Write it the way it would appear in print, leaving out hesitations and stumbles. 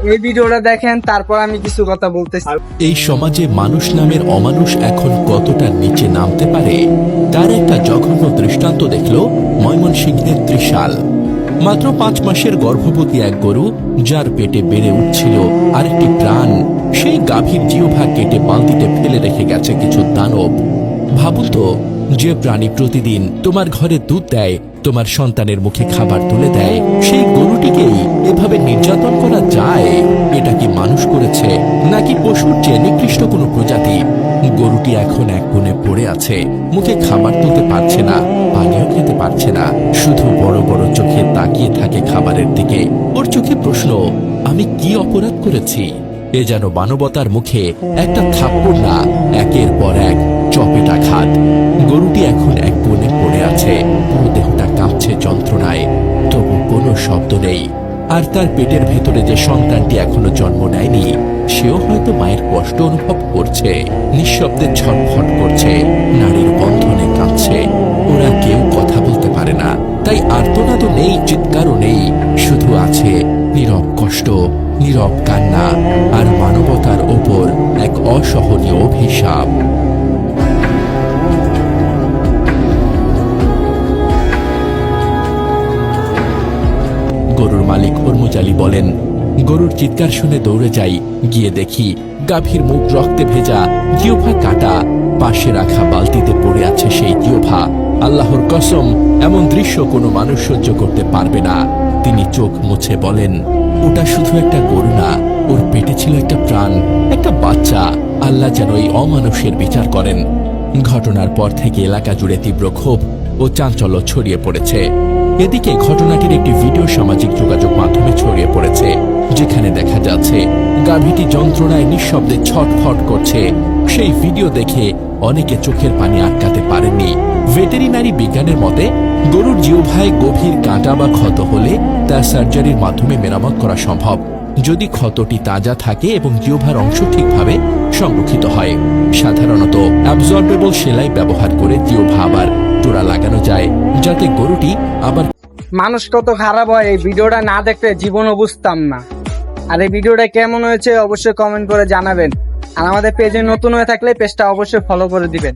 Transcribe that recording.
এই ভিডিওটা দেখেন, তারপর আমি কিছু কথা বলতেছি। এই সমাজে মানুষ নামের অমানুষ এখন কতটা নিচে নামতে পারে তার একটা জঘন্য দৃষ্টান্ত দেখল ময়মনসিংহের ত্রিশাল। মাত্র 5 মাসের গর্ভবতী এক গরু, যার পেটে বেড়ে উঠছিল আরেকটি প্রাণ, সেই গাভীর জিহ্বা কেটে বালতিতে ফেলে রেখে গেছে কিছু দানব। ভাবুন তো, যে প্রাণী প্রতিদিন তোমার ঘরে দুধ দেয়, তোমার সন্তানের মুখে খাবার তুলে দেয়, সেই গরুটিকেই এভাবে নির্যাতন করা যায়? এটা কি মানুষ করেছে নাকি পশুর চেয়ে নিকৃষ্ট কোনো প্রজাতি? গরুটি এখন এক কোণে পড়ে আছে, মুখে খাবার তুলতে পারছে না, পানিও খেতে পারছে না, শুধু বড় বড় চোখে তাকিয়ে থাকে খাবারের দিকে। ওর চোখে প্রশ্ন, আমি কি অপরাধ করেছি? এ যেন মানবতার মুখে একটা থাপ্পড় না, একের পর এক চপেটাঘাত। গরুটি এখন এক কোণে পড়ে আছে, পুরো দেহটা কাঁপছে যন্ত্রণায়, তবু কোনো শব্দ নেই। আর তার পেটের ভেতরে যে সন্তানটি এখনো জন্ম নেয়নি, সেও হয়তো মায়ের কষ্ট অনুভব করছে, নিঃশব্দে ছটফট করছে, নারীর বন্ধনে কাঁদছে। ওরা কেউ কথা বলতে পারে না, তাই আর্তনাদও নেই, চিৎকারও নেই, শুধু আছে নীরব কষ্ট, নীরব কান্না, আর মানবতার ওপর এক অসহনীয় অভিশাপ। গরুর মালিক হরমুজ আলী বলেন, গরুর চিৎকার শুনে দৌড়ে যাই, গিয়ে দেখি গাভীর মুখ রক্তে ভেজা, জিহ্বা কাটা, পাশে রাখা বালতিতে পড়ে আছে সেই জিহ্বা। আল্লাহর কসম, এমন দৃশ্য কোনো মানুষ সহ্য করতে পারবে না। তিনি চোখ মুছে বলেন, ওটা শুধু একটা গরু না, ওর পেটে ছিল একটা প্রাণ, একটা বাচ্চা। আল্লাহ যেন এই অমানুষের বিচার করেন। ঘটনার পর থেকে এলাকা জুড়ে তীব্র ক্ষোভ ও চাঞ্চল্য ছড়িয়ে পড়েছে। এদিকে ঘটনাটির একটি ভিডিও সামাজিক যোগাযোগ মাধ্যমে ছড়িয়ে পড়েছে, যেখানে দেখা যাচ্ছে গাভীটি যন্ত্রণায় নিঃশব্দে ছটফট করছে। সেই ভিডিও দেখে অনেকে চোখের পানি আটকাতে পারেননি। ভেটেরিনারি বিজ্ঞানের মতে, গরুর জিহ্বায় গভীর কাঁটা বা ক্ষত হলে তা সার্জারির মাধ্যমে মেরামত করা সম্ভব, যদি ক্ষতটি তাজা থাকে এবং জিহ্বার অংশ ঠিকভাবে সংরক্ষিত হয়। সাধারণত অ্যাবজর্বেবল সেলাই ব্যবহার করে জিহ্বা আবার জোড়া লাগানো যায়, যাতে গরুটি আবার। মানুষ কত খারাপ হয়, এই ভিডিওটা না দেখলে জীবনও বুঝতাম না। আর এই ভিডিওটা কেমন হয়েছে অবশ্যই কমেন্ট করে জানাবেন। আর আমাদের পেজে নতুন হয়ে থাকলে পেজটা অবশ্যই ফলো করে দিবেন।